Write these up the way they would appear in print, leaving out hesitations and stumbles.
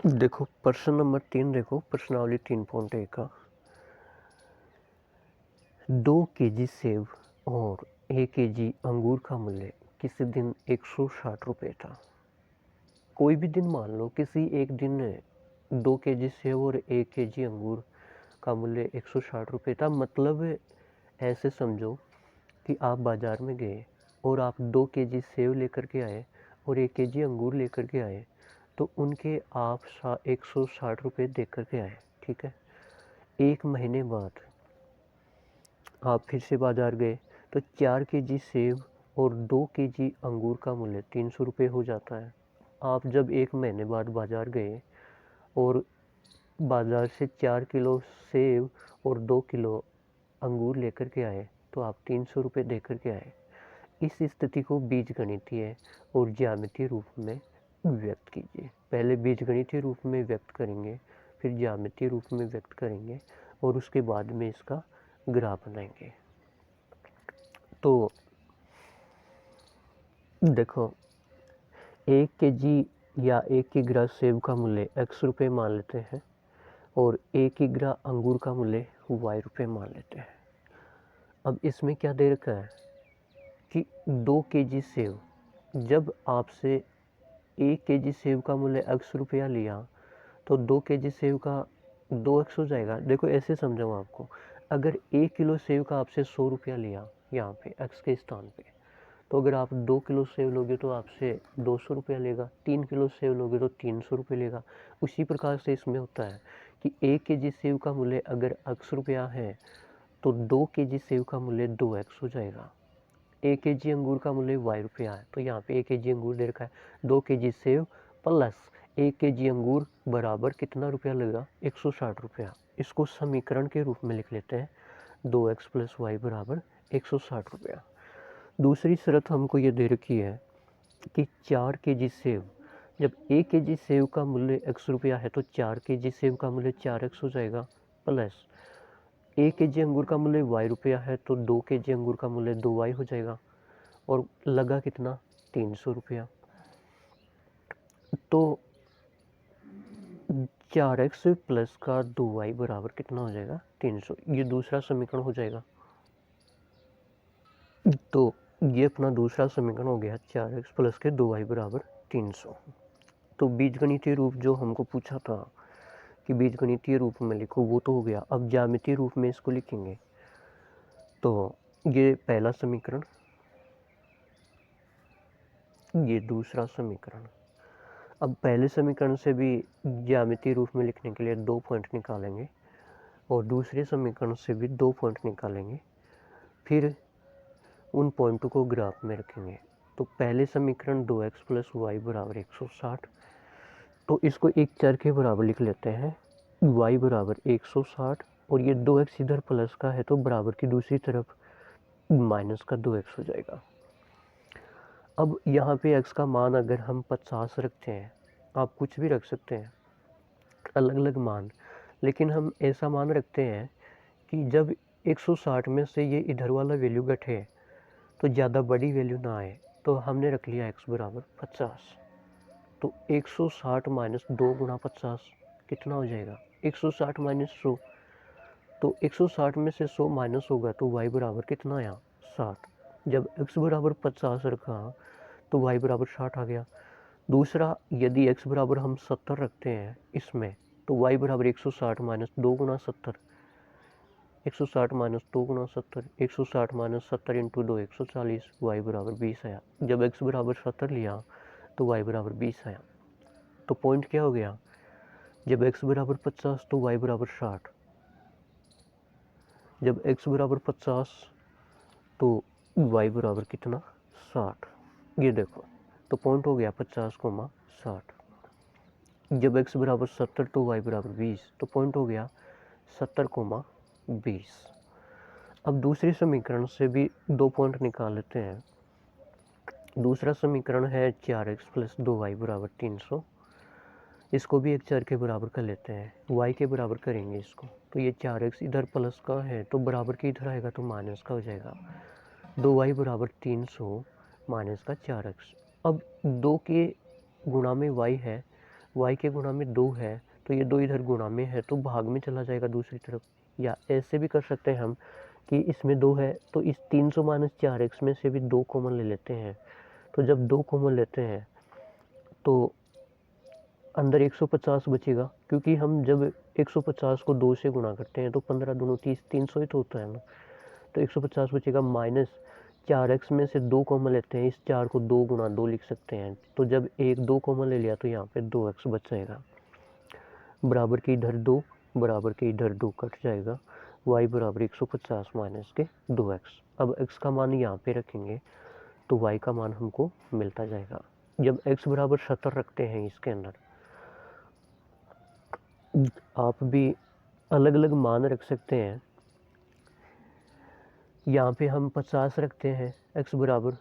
देखो प्रश्न नंबर 3 देखो, प्रश्नावली 3.1 का 2 केजी सेब और 1 केजी अंगूर का मूल्य किसी दिन 160 रुपये था। कोई भी दिन मान लो, किसी एक दिन 2 केजी सेब और 1 केजी अंगूर का मूल्य 160 रुपये था। मतलब ऐसे समझो कि आप बाजार में गए और आप 2 केजी सेब लेकर के आए और 1 केजी अंगूर लेकर के आए, तो उनके आप 160 रुपये दे कर के आए। ठीक है। एक महीने बाद आप फिर से बाजार गए तो 4 केजी सेब और 2 केजी अंगूर का मूल्य 300 रुपये हो जाता है। आप जब एक महीने बाद बाजार गए और बाजार से 4 किलो सेब और 2 किलो अंगूर लेकर के आए, तो आप 300 रुपये दे कर के आए। इस स्थिति को बीजगणितीय और ज्यामितीय रूप में व्यक्त कीजिए। पहले बीजगणितीय रूप में व्यक्त करेंगे, फिर ज्यामितीय रूप में व्यक्त करेंगे और उसके बाद में इसका ग्राफ बनाएंगे। तो देखो, 1 केजी या 1 किग्रा सेब का मूल्य x रुपये मान लेते हैं और 1 किग्रा अंगूर का मूल्य y रुपये मान लेते हैं। अब इसमें क्या दे रखा है कि 2 केजी सेब, जब आपसे 1 केजी सेब का मूल्य x रुपया लिया तो 2 केजी सेब का 2x हो जाएगा। देखो ऐसे समझाऊँ आपको, अगर 1 किलो सेब का आपसे 100 रुपया लिया यहाँ पे x के स्थान पे, तो अगर आप 2 किलो सेब लोगे तो आपसे 200 रुपया लेगा, 3 किलो सेब लोगे तो 300 रुपये लेगा। उसी प्रकार से इसमें होता है कि 1 केजी सेब का मूल्य अगर x रुपया है तो 2 केजी सेब का मूल्य 2x हो जाएगा। 1 केजी अंगूर का मूल्य y रुपया है, तो यहाँ पे 1 केजी अंगूर दे रखा है। 2 केजी सेब प्लस 1 केजी अंगूर बराबर कितना रुपया लगेगा? 160 रुपया। इसको समीकरण के रूप में लिख लेते हैं, 2x प्लस वाई बराबर 160 रुपया। दूसरी शर्त हमको ये दे रखी है कि 4 केजी सेब, जब 1 केजी सेब का मूल्य x रुपया है तो 4 केजी सेब का मूल्य 4x हो जाएगा, प्लस 1 केजी अंगूर का मूल्य y रुपया है तो 2 केजी अंगूर का मूल्य 2y हो जाएगा और लगा कितना? 300 रुपया। तो 4x प्लस का 2y बराबर कितना हो जाएगा? 300। ये दूसरा समीकरण हो जाएगा। तो ये अपना दूसरा समीकरण हो गया, 4x प्लस के 2y बराबर 300। तो बीजगणितीय रूप जो हमको पूछा था कि बीजगणितीय रूप में लिखो, वो तो हो गया। अब ज्यामितीय रूप में इसको लिखेंगे। तो ये पहला समीकरण, ये दूसरा समीकरण। अब पहले समीकरण से भी ज्यामितीय रूप में लिखने के लिए 2 पॉइंट निकालेंगे और दूसरे समीकरण से भी 2 पॉइंट निकालेंगे, फिर उन पॉइंटों को ग्राफ में रखेंगे। तो पहले समीकरण 2x प्लस वाई बराबर 160, तो इसको एक चर के बराबर लिख लेते हैं, y बराबर 160 और ये 2x इधर प्लस का है तो बराबर की दूसरी तरफ माइनस का 2x हो जाएगा। अब यहाँ पे x का मान अगर हम 50 रखते हैं, आप कुछ भी रख सकते हैं अलग अलग मान, लेकिन हम ऐसा मान रखते हैं कि जब 160 में से ये इधर वाला वैल्यू घटे तो ज़्यादा बड़ी वैल्यू ना आए, तो हमने रख लिया x बराबर 50। तो 160 माइनस 2 गुणा 50 कितना हो जाएगा? 160 माइनस 100, तो 160 में से 100 माइनस होगा तो y बराबर कितना आया? 60। जब x बराबर 50 रखा तो y बराबर 60 आ गया। दूसरा, यदि x बराबर हम 70 रखते हैं इसमें, तो y बराबर 160 माइनस 2 गुणा 70, 160 माइनस 2 गुणा 70, 160 माइनस 70 इंटू 2 140, y बराबर 20 आया। जब x बराबर 70 लिया तो y बराबर 20 आया। तो पॉइंट क्या हो गया? जब x बराबर 50 तो y बराबर 60, जब x बराबर 50 तो y बराबर कितना? 60। ये देखो, तो पॉइंट हो गया 50,60। जब x बराबर 70 तो y बराबर 20, तो पॉइंट हो गया 70,20। अब दूसरे समीकरण से भी 2 पॉइंट निकाल लेते हैं। दूसरा समीकरण है 4x प्लस 2y बराबर 300। इसको भी एक चर के बराबर कर लेते हैं, y के बराबर करेंगे इसको। तो ये 4x इधर प्लस का है तो बराबर के इधर आएगा तो माइनस का हो जाएगा। 2y बराबर 300 माइनस का 4x। अब 2 के गुणा में y है y के गुणा में 2 है तो ये 2 इधर गुणा में है तो भाग में चला जाएगा दूसरी तरफ। या ऐसे भी कर सकते हैं हम कि इसमें 2 है तो इस 300 माइनस 4x में से भी 2 कॉमन ले लेते हैं। तो जब 2 कॉमन लेते हैं तो अंदर 150 बचेगा, क्योंकि हम जब 150 को 2 से गुणा करते हैं तो 15 दूनी 30, 300 ही तो होता है ना। तो 150 बचेगा माइनस 4x में से 2 कॉमन लेते हैं, इस 4 को 2 गुणा 2 लिख सकते हैं। तो जब 2 कॉमन ले लिया तो यहाँ पे 2x बच जाएगा, बराबर के इधर 2 बराबर के इधर 2 कट जाएगा, y बराबर 150 माइनस के 2x। अब x का मान यहाँ पे रखेंगे तो y का मान हमको मिलता जाएगा। जब x बराबर 70 रखते हैं इसके अंदर, आप भी अलग अलग मान रख सकते हैं। यहाँ पे हम 50 रखते हैं, x बराबर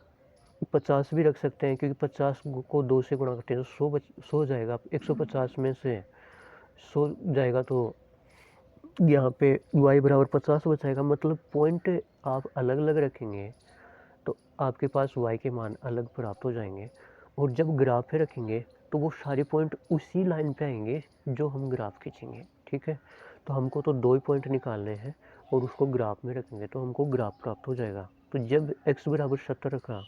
50 भी रख सकते हैं, क्योंकि 50 को 2 से गुणा करते हैं तो 100 जाएगा। 150 में से 100 जाएगा तो यहाँ पे y बराबर 50 बचाएगा। मतलब पॉइंट आप अलग अलग रखेंगे तो आपके पास y के मान अलग प्राप्त हो जाएंगे। और जब ग्राफ पे रखेंगे तो वो सारे पॉइंट उसी लाइन पे आएंगे जो हम ग्राफ खींचेंगे, ठीक है। तो हमको तो 2 ही पॉइंट निकालने हैं और उसको ग्राफ में रखेंगे तो हमको ग्राफ प्राप्त हो जाएगा। तो जब x बराबर 70 रखा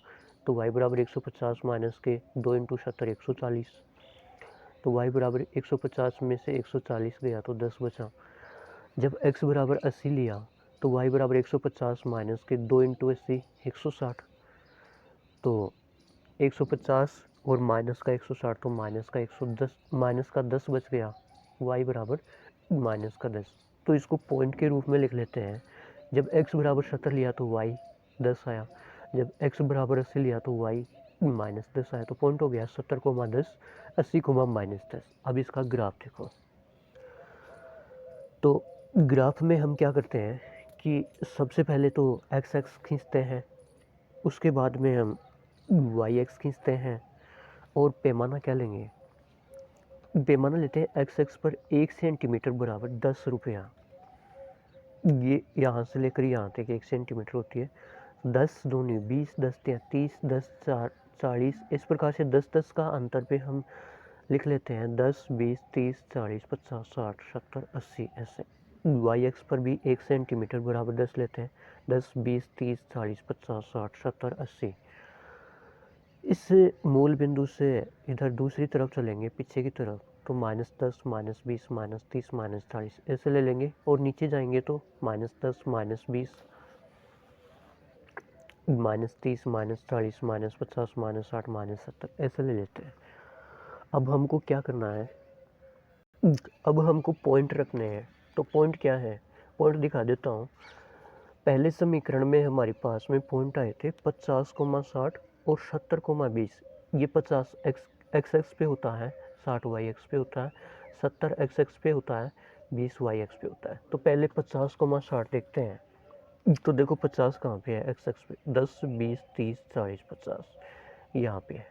तो y बराबर 150 माइनस के 2 इंटू 70 140। तो y बराबर 150 में से 140 गया तो 10 बचा। जब x बराबर 80 लिया तो y बराबर 150 माइनस के 2 इंटू 80 160। तो 150 और माइनस का 160 तो माइनस का 110, माइनस का 10 बच गया, y बराबर माइनस का 10। तो इसको पॉइंट के रूप में लिख लेते हैं। जब x बराबर 70 लिया तो y 10 आया, जब x बराबर 80 लिया तो y माइनस 10 आया। तो पॉइंट हो गया 70 को 10 80 को माइनस 10। अब इसका ग्राफ देखो। तो ग्राफ में हम क्या करते हैं कि सबसे पहले तो x एक्स खींचते हैं, उसके बाद में हम y एक्स खींचते हैं और पैमाना क्या लेंगे, पैमाना लेते हैं x एक्स पर 1 सेंटीमीटर बराबर 10 रुपया। ये यहाँ से लेकर यहाँ तक 1 सेंटीमीटर होती है। 10 दूनी 20, 10 तिया 30, 10 4 40। इस प्रकार से 10 का अंतर पे हम लिख लेते हैं 10 20 30 40 50 60 70 80 ऐसे। y एक्स पर भी 1 सेंटीमीटर बराबर 10 लेते हैं, 10 20 30 40 50 60 70 80। इस मूल बिंदु से इधर दूसरी तरफ चलेंगे पीछे की तरफ तो -10 -20 -30 -40 ऐसे ले लेंगे। और नीचे जाएंगे तो -10 -20 -30 -40 -50 -60 -70 ऐसे ले लेते हैं। अब हमको क्या करना है, अब हमको पॉइंट रखने हैं। तो पॉइंट क्या है, पॉइंट दिखा देता हूँ। पहले समीकरण में हमारे पास में पॉइंट आए थे 50,60 और 70,20। ये 50 एक्स एक्स पे होता है, 60 वाई एक्स पे होता है, 70 एक्स एक्स पे होता है, 20 वाई एक्स पे होता है। तो पहले 50,60 देखते हैं। तो देखो 50 कहाँ पे है, एक्स एक्स पे 10 20 30 40 50 यहाँ पे है।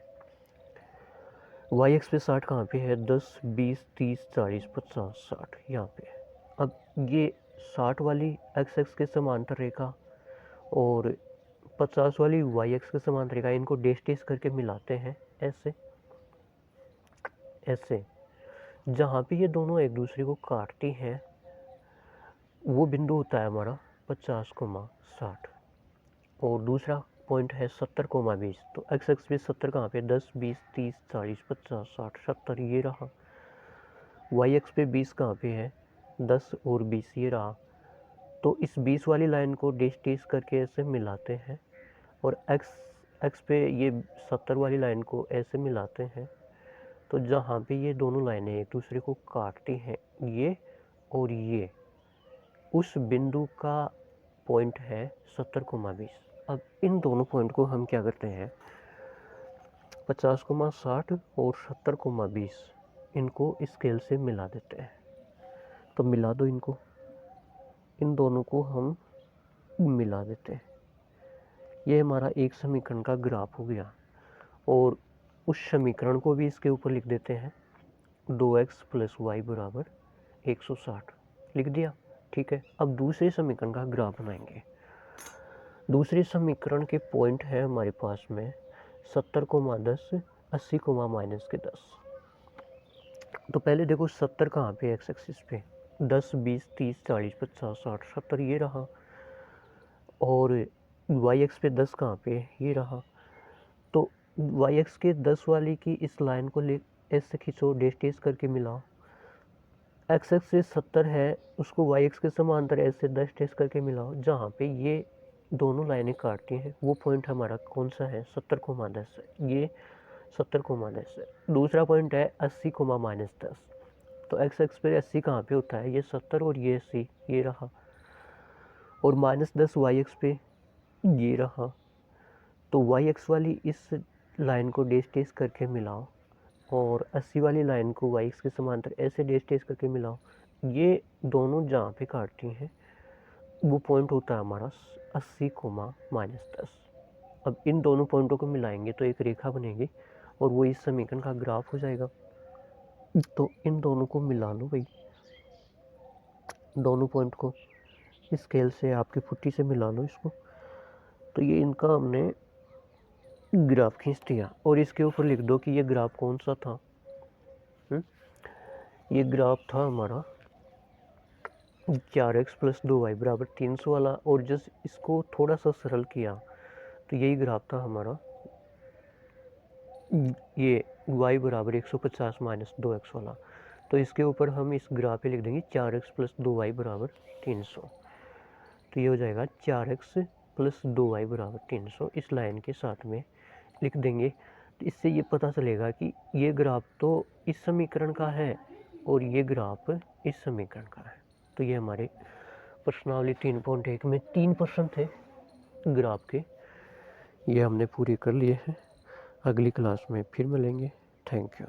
वाई एक्स पे 60 कहाँ पे है, 10 20 30 40 50 60 यहाँ पे है। अब ये 60 वाली एक्स एक्स के समांतर रेखा और 50 वाली वाई एक्स के समांतर रेखा, इनको डेश डेश करके मिलाते हैं ऐसे ऐसे। जहाँ पे ये दोनों एक दूसरे को काटती हैं वो बिंदु होता है हमारा 50,60। और दूसरा पॉइंट है 70,20। तो एक्स एक्स पे 70 कहाँ पे, 10 20 30 40 50 60 70 ये रहा। वाई एक्स पे 20 कहाँ पे है, 10 और 20 ये रहा। तो इस 20 वाली लाइन को डेश डेश करके ऐसे मिलाते हैं और एक्स एक्स पे ये 70 वाली लाइन को ऐसे मिलाते हैं। तो जहाँ पे ये दोनों लाइनें एक दूसरे को काटती हैं, ये और ये, उस बिंदु का पॉइंट है 70,20। अब इन दोनों पॉइंट को हम क्या करते हैं, 50,60 और 70,20 इनको स्केल से मिला देते हैं। तो मिला दो इनको, इन दोनों को हम मिला देते हैं। ये हमारा एक समीकरण का ग्राफ हो गया। और उस समीकरण को भी इसके ऊपर लिख देते हैं, 2x + y बराबर 160 लिख दिया, ठीक है। अब दूसरे समीकरण का ग्राफ बनाएंगे। दूसरे समीकरण के पॉइंट है हमारे पास में 70,10 80,-10। तो पहले देखो 70 कहाँ पे एक्स एक्सिस पे, 10 20 30 40 50 60 70 ये रहा, और वाई एक्स पे 10 कहाँ पे ये रहा। तो वाई एक्स के 10 वाली की इस लाइन को ले ऐसे खींचो, डैश डैश करके मिलाओ। एक्स एक्स से 70 है, उसको वाई एक्स के समांतर ऐसे डैश डैश करके मिलाओ, जहाँ पे ये दोनों लाइनें काटती हैं वो पॉइंट हमारा कौन सा है, 70,10 है, ये 70,10 है। दूसरा पॉइंट है 80,-10। तो एक्स एक्स पे 80 कहाँ पे होता है, ये 70 और ये 80 ये रहा, और -10 वाई एक्स पे ये रहा। तो वाई एक्स वाली इस लाइन को डैश डैश करके मिलाओ, और 80 वाली लाइन को वाई एक्स के समांतर ऐसे डैश डैश करके मिलाओ। ये दोनों जहाँ पे काटती हैं वो पॉइंट होता है हमारा 80,-10। अब इन दोनों पॉइंटों को मिलाएंगे तो एक रेखा बनेगी, और वो इस समीकरण का ग्राफ हो जाएगा। तो इन दोनों को मिला लो भाई, दोनों पॉइंट को स्केल से आपकी फुट्टी से मिला लो इसको। तो ये इनका हमने ग्राफ खींच दिया, और इसके ऊपर लिख दो कि ये ग्राफ कौन सा था। ये ग्राफ था हमारा 4x + 2y = 300 वाला, और जस्ट इसको थोड़ा सा सरल किया तो यही ग्राफ था हमारा, ये y = 150 - 2x वाला। तो इसके ऊपर हम इस ग्राफ पे लिख देंगे 4x + 2y = 300। तो ये हो जाएगा 4x + 2y = 300, इस लाइन के साथ में लिख देंगे। तो इससे ये पता चलेगा कि ये ग्राफ तो इस समीकरण का है और ये ग्राफ इस समीकरण का है। तो ये हमारे प्रश्नावली 3.1 में 3 प्रश्न थे ग्राफ के, ये हमने पूरे कर लिए हैं। अगली क्लास में फिर मिलेंगे। Thank you.